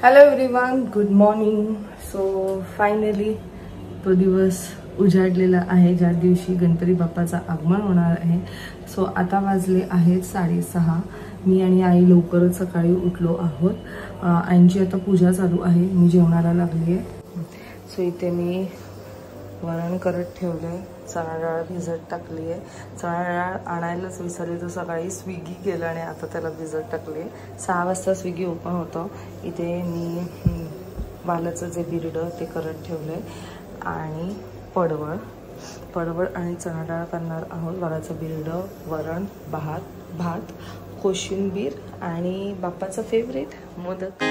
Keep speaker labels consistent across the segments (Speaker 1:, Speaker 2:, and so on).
Speaker 1: Hello everyone, good morning. So finally तो दिवस उजाडलेला आहे ज्या दिवशी गणपती बाप्पाचं आगमन होणार आहे. सो आता वाजले आहेत 6:30. मी आणि आई लवकरच सकाळी उठलो आहोत. आईंची आता पूजा चालू आहे. मी जेवणाला लागली आहे. सो इथे मी वरण करत ठेवले, चणा डाळ भिजत टाकली आहे. चणा डाळ आणायलाच विसरली, तो सकाळी स्विगी केलं आणि आता त्याला भिजत टाकली. 6 वाजता स्विगी ओपन होतं. इथे मी वालाचं जे बिरडं ते करत ठेवलंय आणि पडवळ आणि चणा डाळ करणार आहोत. वालाचं बिरडं, वरण, भात, कोशिंबीर आणि बाप्पाचं favourite modak.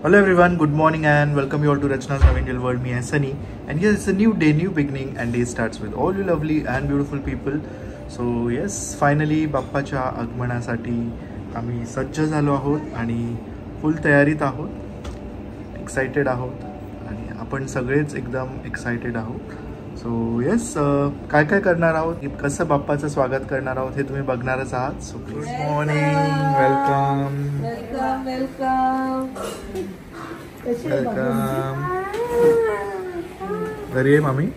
Speaker 2: Hello everyone, good morning and welcome you all to Rachna's Navindal World. Me and Sunny, and yes, it's a new day, new beginning, and day starts with all you lovely and beautiful people. So yes, finally बाप्पाच्या आगमनासाठी आम्ही सज्ज झालो आहोत आणि फुल तयारीत आहोत, excited आहोत आणि आपण सगळेच एकदम एक्साइटेड आहोत. सो येस, काय काय करणार आहोत, कसं बाप्पाचं स्वागत करणार आहोत हे तुम्ही बघणारच आहात. So good morning, welcome
Speaker 1: welcome welcome
Speaker 2: welcome. घरी आहे मामी.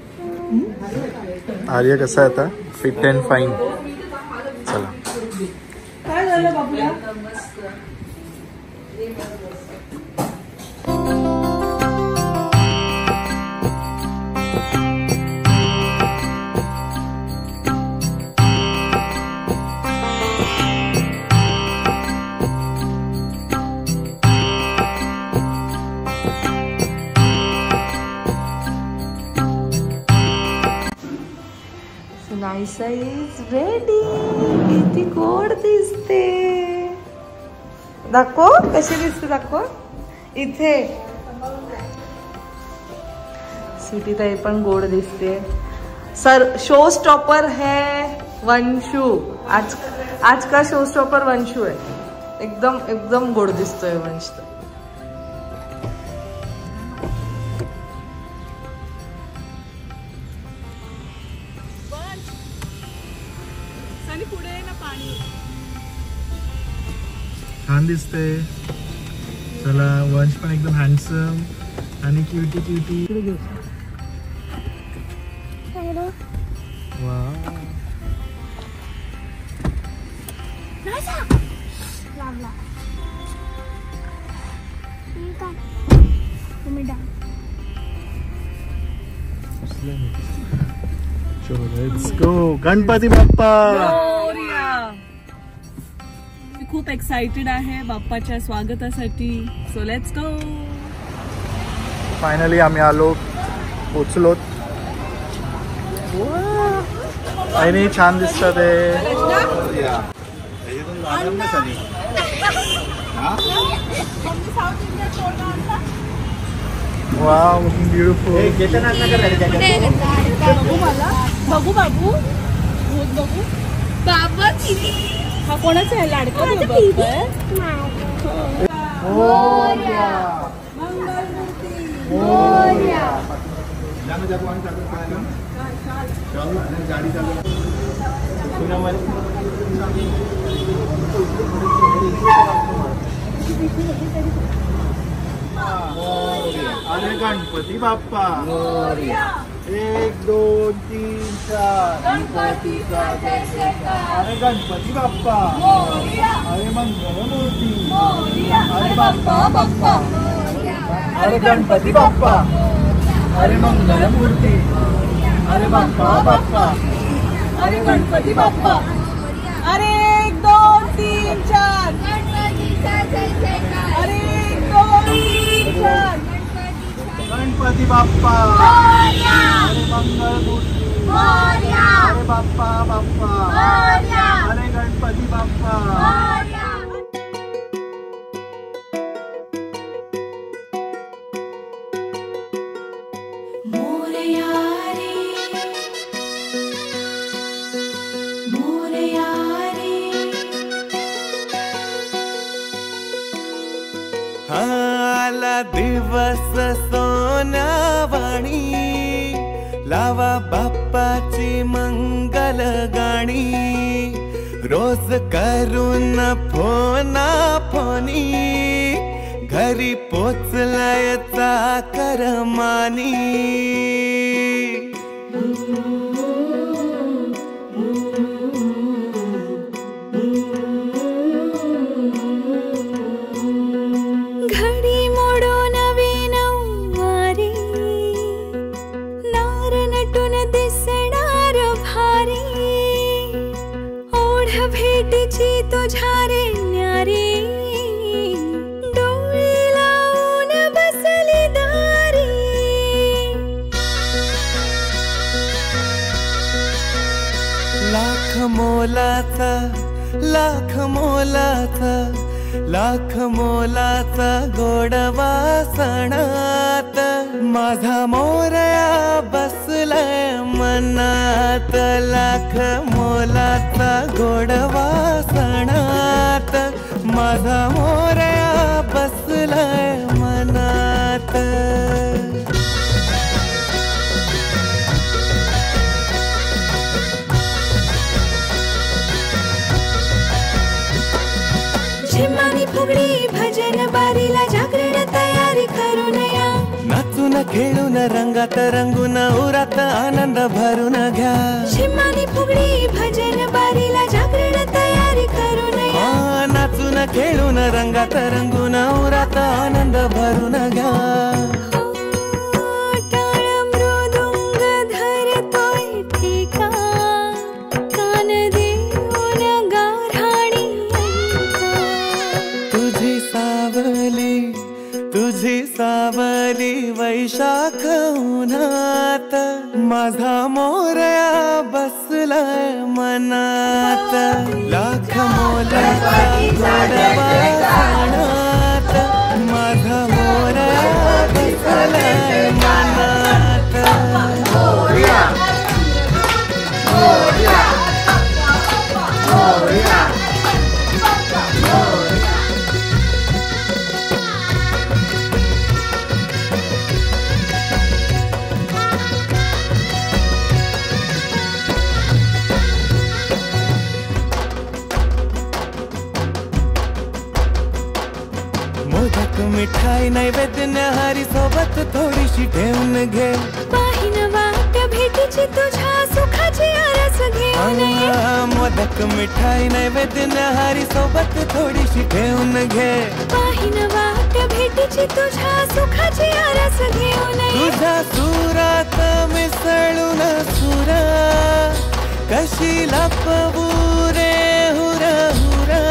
Speaker 2: आर्य कसा आहे आता? Fit and fine. चला.
Speaker 1: काय झालं बाबूला? नाईसा इज रेडी. किती गोड दिसते. दाखव कशी दिसते, दाखव इथे. सिटी ताई पण गोड दिसते. सर शो स्टॉपर है वंशू. आज का शो स्टॉपर वंशू है. एकदम एकदम गोड दिसतोय वंश.
Speaker 2: छान दिसते. चला, वंश पण एकदम हँडसम आणि क्यूटी क्यूटी. वाव. चलो लेट्स गो. गणपती बाप्पा.
Speaker 1: खूप एक्साइटेड आहे बाप्पाच्या स्वागतासाठी. So let's go.
Speaker 2: फायनली आम्ही आलो, पोचलोत. आणि छान दिसतं ते. Wow, looking beautiful.
Speaker 1: बघू बाबू, बघू बाबा. हा कोणाचा आहे? लाडका
Speaker 2: अरे गणपती बाप्पा. 1 2 3 4. अरे गणपती बाप्पा. अरे मंगल मूर्ती. अरे बाप्पा बाप्पा. अरे गणपती बाप्पा. अरे मंगल मूर्ती. अरे बाप्पा बाप्पा. अरे गणपती बाप्पा.
Speaker 1: अरे 1 2 3 4. अरे 1 2 3 4.
Speaker 2: गणपती बाप्पा. अरे मंगल मूर्ती. अरे बाप्पा बाप्पा, अरे गणपती बाप्पा.
Speaker 3: आला दिवस सोनावाणी, लावा बाप्पाची मंगल गाणी. रोज करून फोना फोनी, घरी पोचलाय चाकरमानी. लाख मोलाचा गोडवा सणात. माझा मोरया बसलाय मनात. लाख मोलाचा गोडवा सणात. माझा मोरया बसलाय मनात.
Speaker 4: फुगडी भजन बारीला जागरण तयारी करून या.
Speaker 3: नाचून खेळून रंगात रंगून उरात आनंद भरून घ्या.
Speaker 4: झिम्मानी फुगडी भजन बारीला जागरण तयारी करून या.
Speaker 3: नाचून खेळून रंगात रंगून उरात आनंद भरून घ्या. सावली वैशाख उन्हात. माझा मोरया बसलाय मनात. लाख मोलाचा गोडवा सणात. माझा मोरया बसलाय मनात. मिठाई नैवेद्य न्याहारी सोबत थोडीशी ठेवून घे.
Speaker 4: पाहिन वाट भेटीची तुझ्या सुखाची आरस घेऊन ये.
Speaker 3: मोदक मिठाई नैवेद्य न्याहारी सोबत थोडीशी ठेवून घे.
Speaker 4: पाहिन वाट भेटीची तुझ्या सुखाची आरस घेऊन ये.
Speaker 3: तुझ्या सुरात मिसळून सुरा, कशी लपवू रे हुरा हुरा.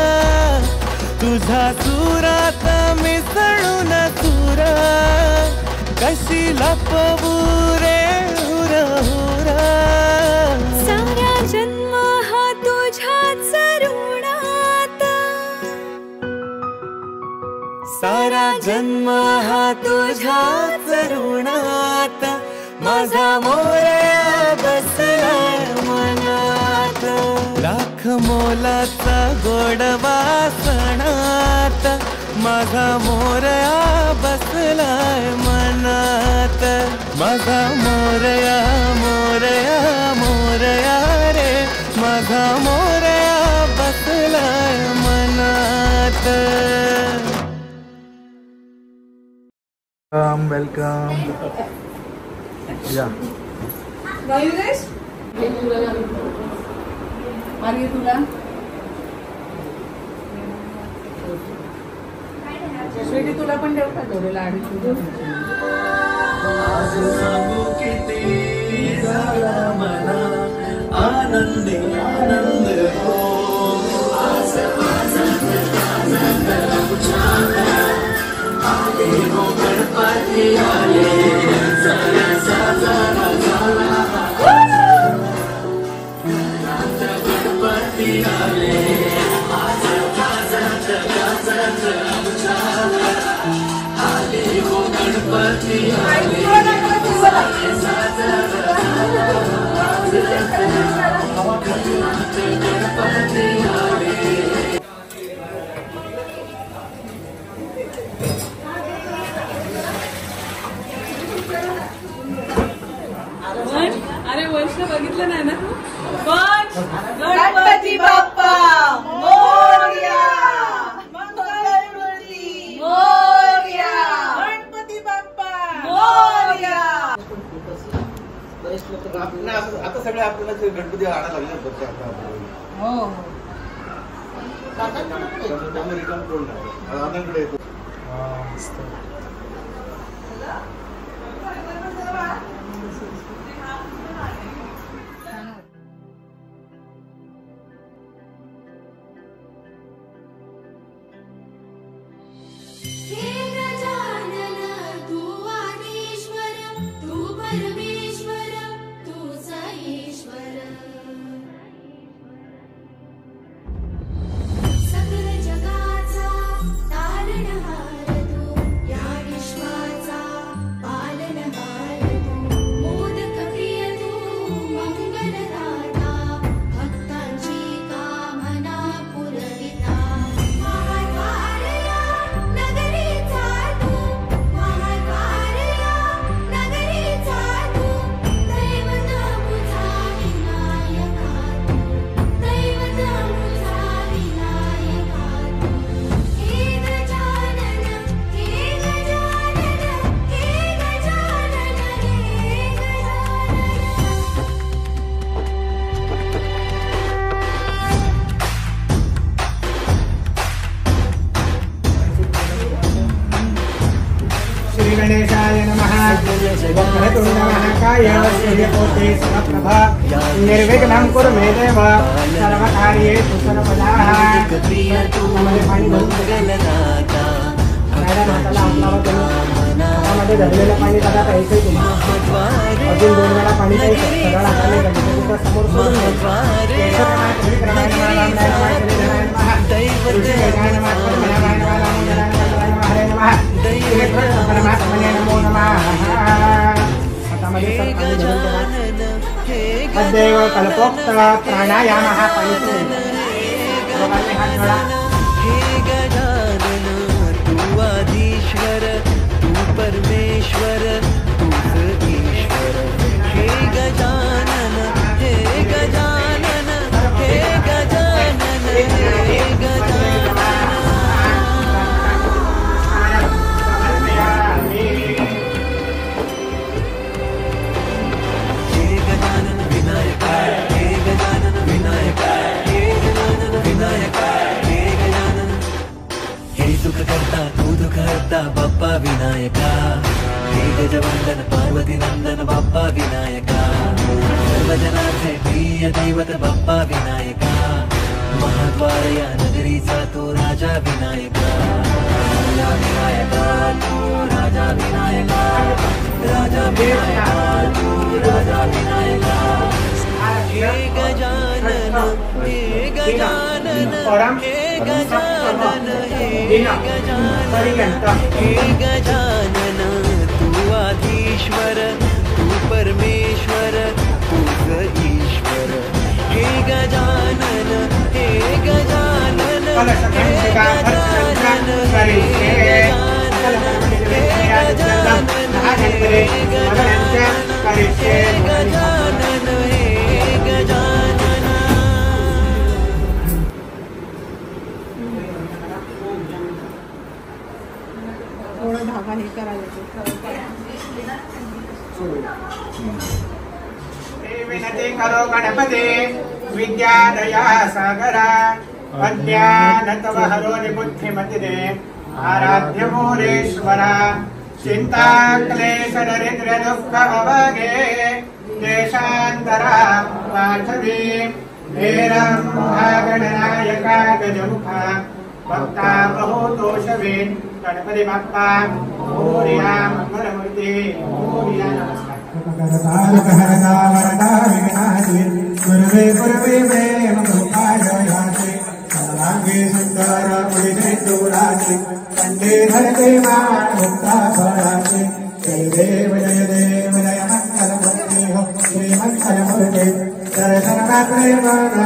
Speaker 3: तुझ्या सुरात मिसळून सुरा, कशी लपवू रे हुरा हुरा.
Speaker 4: सारा जन्म हा तुझ्याच ऋणात.
Speaker 3: सारा जन्म हा तुझ्याच ऋणात. माझा मोरया बसलाय मनात. लाख मोलाचा गोडवा सणात. माझा मोरया बसलाय मनात. माझा मोरया मोरया मोरया रे. माझा मोरया बसलाय मनात.
Speaker 2: वेलकम. या
Speaker 1: तुला स्वीटी तुला पण देऊ का थोडे लाडू.
Speaker 3: आनंदी आनंद हो. गणपती आले.
Speaker 5: अरे वर्ष बघितलं नाही ना तू पण
Speaker 6: गणपती बाप्पा मोरया, मंगलमूर्ती मोरया, गणपती बाप्पा मोरया.
Speaker 7: आता सगळे आपल्याला गणपती आणायला लागले बघते आता.
Speaker 6: हो
Speaker 7: रिटर्न करून आनंदकडे येतो.
Speaker 8: गणेशाय नमः. वक्रतुंड महाकाय सूर्यकोटि समप्रभा निर्विघ्नं कुरु मे देव सर्वकार्येषु सर्वदा. पाणी त्यामध्ये धरलेलं पाणी दादा प्यायचंय तुम्हाला. अजून 2 वेळा पाणी प्यायचं. सरळ हाताने गणपतीच्या समोर सोडून अद्यैव कल्पोक्त प्राणायामः पालितो.
Speaker 3: हे गजानन तू आधीश्वर तू परमेश्वर तूच ईश्वर. हे गजानन हे गजानन हे गजानन हे गजानन. सुख करता तू दुख हरता बाप्पा विनायका. हे गजवंदन पार्वती नंदन बाप्पा विनायका. सर्वजनांचे प्रिय दैवत बाप्पा विनायका. महाद्वार या नगरीचा तो राजा विनायका. राजा विनायका तू राजा विनायका. राजा विनायका तू राजा विनायका. हे गजानन हे गजानन हे गजानन हे गजानन हे गजानन तू आधीश्वर तू परमेश्वर तूच ईश्वर. हे गजानन हे गजानन हे गजानन हे गजानन हे गजानन हे गजानन हे गजानन हे गजानन.
Speaker 6: थोडं धागा हे करायचं.
Speaker 8: विनती करो गणपते विद्या दया सागरा. अज्ञानतव हरो निबुद्धिमति दे आराध्य मोरेश्वरा. चिंता क्लेश दरिद्र दुःख अवगे देशांतरा पार्थवी. हेरं गणनायका गजमुखा भक्ता बहुतोषवे. गणपती बाप्पा मोरया मंगलमूर्ती मोरया. नमस्कार.
Speaker 9: वरदा विघ्नाशि गुरुवे गुरुवे प्रेम गोपाय.
Speaker 8: सुंदर मुनिसेंदुराची कंठे धरते बाण मुक्ता फळाची जय देव जय मंगलमूर्ते हो श्री मंगलमूर्ते दर्शन मात्रे मन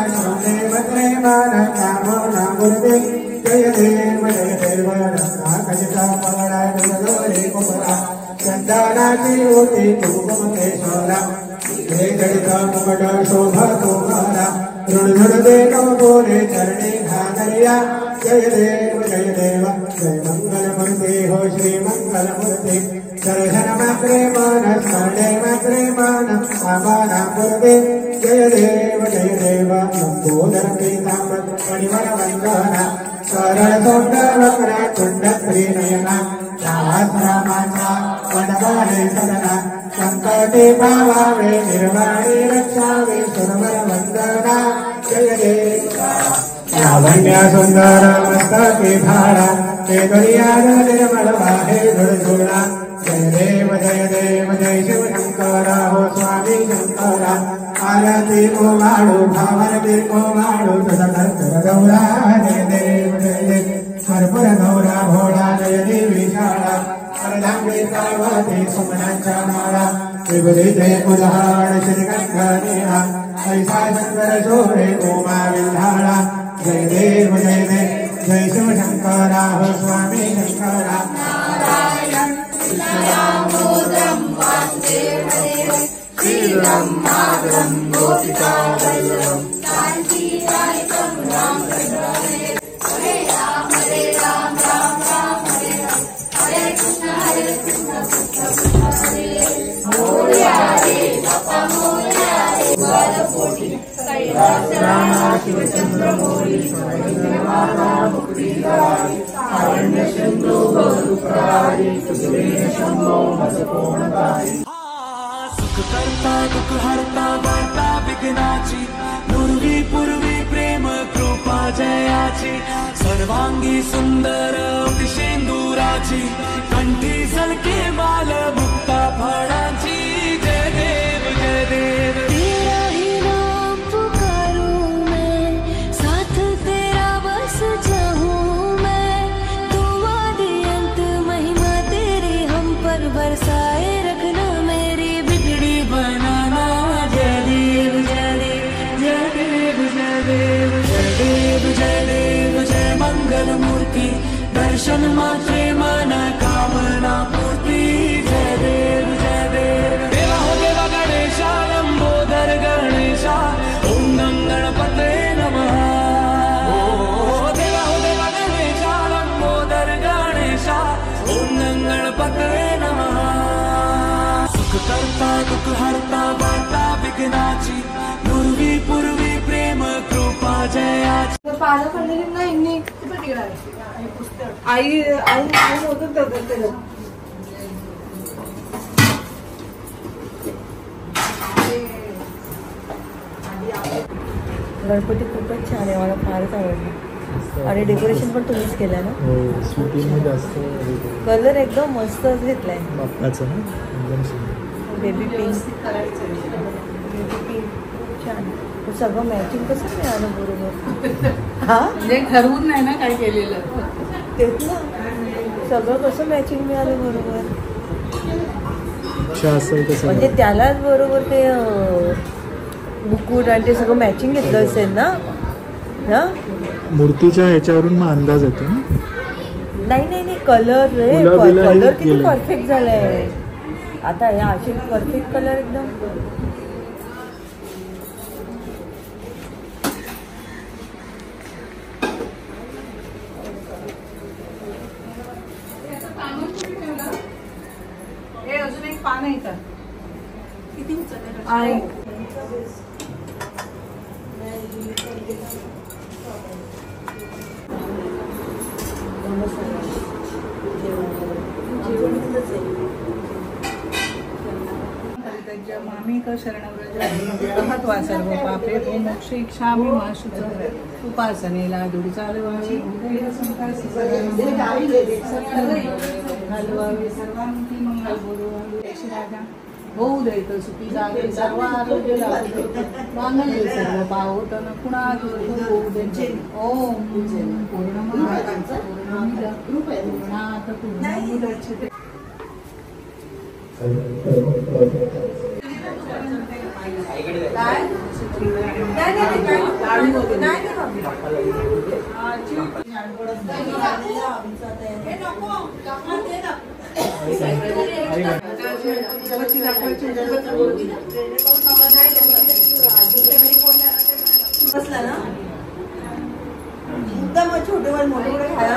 Speaker 8: देव प्रेमन कामना मूर्ते जय देव नागजिता पगडा डोले कुमरा चंदनाची होती कुंकुमेश्वरा हे जडिता मुकुट शोभा तुम्हारा ऋणधुण देव बोले चरणी घातरिया जय देव जय मंगलमूर्ते हो श्री मंगलमूर्ते दर्शन मात्रे मन स्मरणे मात्रे मन कामना मूर्ते जय देव लंबोदर पीतांबर मणिवर वंदना सरळ सोंड वक्र कुंड श्रीनयना शास्त्रामाचा वनवारे सदना संकटे पावावे निर्वाणी रक्षावे सुरवर वंदना जय देव लावण्य सुंदर मस्तके भाडा ते दरियार निर्मल वाहे झुळझुळा जय देव जय शिव शंकरा हो स्वामी शंकरा आरती को माडू भावरती को माडू तुझा कर्तर गौरा जय देव कर्पूर गौरा भोळा जय देवी शाळा अर्धांगी पार्वती सुमनांच्या माळा विभूती जय उदाहरण श्रीगंगा नेहा ऐसा शंकर शोभे उमा विल्हाळा जय देव जय शिव शंकरा हो स्वामी शंकरा नारायण कृष्णदामोदरं वासुदेवं श्रीराम माधवं गोपिका वल्लभं शान्तिदायकं रामचन्द्रं हरे राम राम राम हरे राम हरे कृष्ण कृष्ण हरे मोरया रे बाप्पा मोरया रे बालकोटी कैलास शिवचंद्र मोरी माता मुक्तिदारी आरण्य शंभो बरुकारि तुझे शंभो मजकोणकारी
Speaker 3: सुख करता दुःख हरता वार्ता विघ्नाची नुरवी पूर्वी प्रेम कृपा जयाची सर्वांगी सुंदर शेंदुराची कंठी सलके माल मुक्ता फळाची जय देव
Speaker 4: तेरा ही नाम पुकारूं मैं साथ तेरा बस जाऊं मैं तू आदि अंत महिमा तेरी हम पर बरसाए रखना मेरी बिगड़ी
Speaker 3: बनाना जय देव जय मंगल मूर्ति दर्शन मात्रे मन कामना पूर्ति जय देव देवा हो देवा गणेशा लंबोदर गणेशा ओम गं गणपते नमः देवा हो देवा गणेशा लंबोदर गणेशा ओम गं गणपते नमः सुख करता दुःख हरता वार्ता विघ्नाची नुरवी पूर्वी प्रेम कृपा जयाची
Speaker 1: पानं पडलेली नाही नी आई होतं त्याला गणपती खूपच छान आहे, मला फारच आवडलं आणि डेकोरेशन पण तुम्हीच केलं ना.
Speaker 2: हो, शूटिंग जास्त
Speaker 1: कलर एकदम मस्त घेतलाय
Speaker 2: बाप्पाचा ना, एकदम
Speaker 1: बेबी पिंक बेबी पिंक खूप छान. सगळं मॅचिंग कसं मिळालं बरोबर. हा
Speaker 6: म्हणजे ठरवून नाही ना काय केलेलं
Speaker 1: तेच ना, सगळं कसं मॅचिंग मिळालं बरोबर. म्हणजे त्यालाच बरोबर ते मुकुट आणि ते सगळं मॅचिंग घेतलं असेल ना. हा
Speaker 2: मूर्तीच्या ह्याच्यावरून मग अंदाज येतो ना.
Speaker 1: नाही कलर रे, कलर किती परफेक्ट झालाय आता. या असे परफेक्ट कलर एकदम.
Speaker 6: अजून एक पान आहे का किती
Speaker 1: आहे
Speaker 6: मामी का शरणव्रज महत्वा सर्व पापे तो मोक्ष इच्छा मी माशुच उपासनेला दुडी चालवावी हलवावी सर्वांती मंगल बोलवावी राजा होऊ दे तर सुखी जागे सर्व आरोग्य लाभो मानवी सर्व पावतन कुणा होऊ दे ओम पूर्णमादांचा पूर्णात पूर्णमुदच्यते
Speaker 9: बसला ना एकदम छोटे वर मोठे मोठे खायला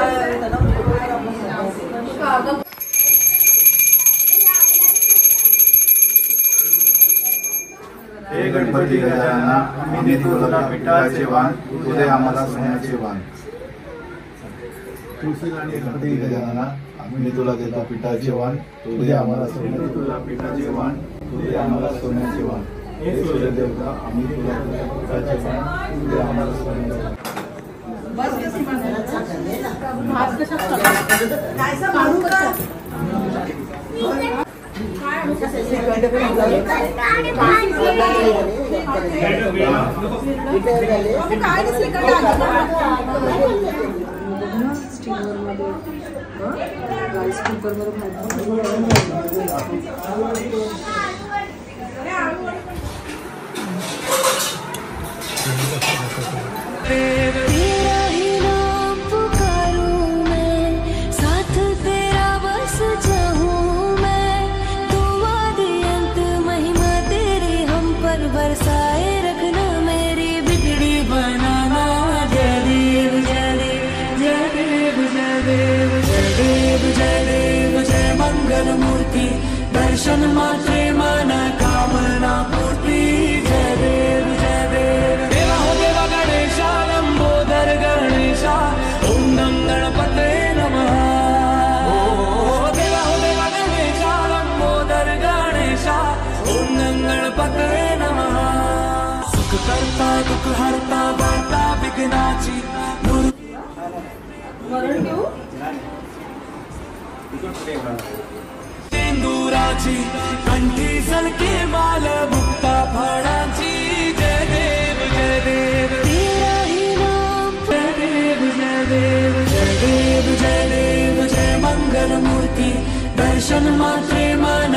Speaker 2: हे गणपती गजानना आम्ही तुला पिठाचे वाण तुझे आम्हाला सोन्याचे वाण. गणपती गजानना आम्ही तुला देतो पिठाचे वाण तुझे आम्हाला सोन्याचे तुला पिठाचे वाण तुझे आम्हाला सोन्याचे वाण. हे सूर्यदेवता आम्ही तुला देतो पिठाचे वाण तुझे आम्हाला सोन्याचे वाण.
Speaker 4: तेरा ही नाम पुकारूं मैं, साथ तेरा बस चाहूं मैं. तुम आदि अंत महिमा तेरी हम पर बरसाए रखना, मेरी बिगड़ी बनाना. जय देव जय देव जय देव जय देव जय देव जय देव जय मंगल मूर्ति. दर्शन मात्रे मन कामना पूर्ति. जय देव जय देव.
Speaker 3: देवा हो देवा गणेशा लंबोदर गणेशा ओम नम गणपते नमः. देवा हो देवा गणेशा लंबोदर गणेशा ओम नम गणपते नमः. सुख करता दुःख हरता वार्ता विघ्नाची सिंदुराची कंठी सलके माल मुक्ता फळाची. जय देव जय देव
Speaker 4: तेरा ही नाम
Speaker 3: जय देव जय देव जय देव जय देव जय मंगल मूर्ति. दर्शन मात्रे मन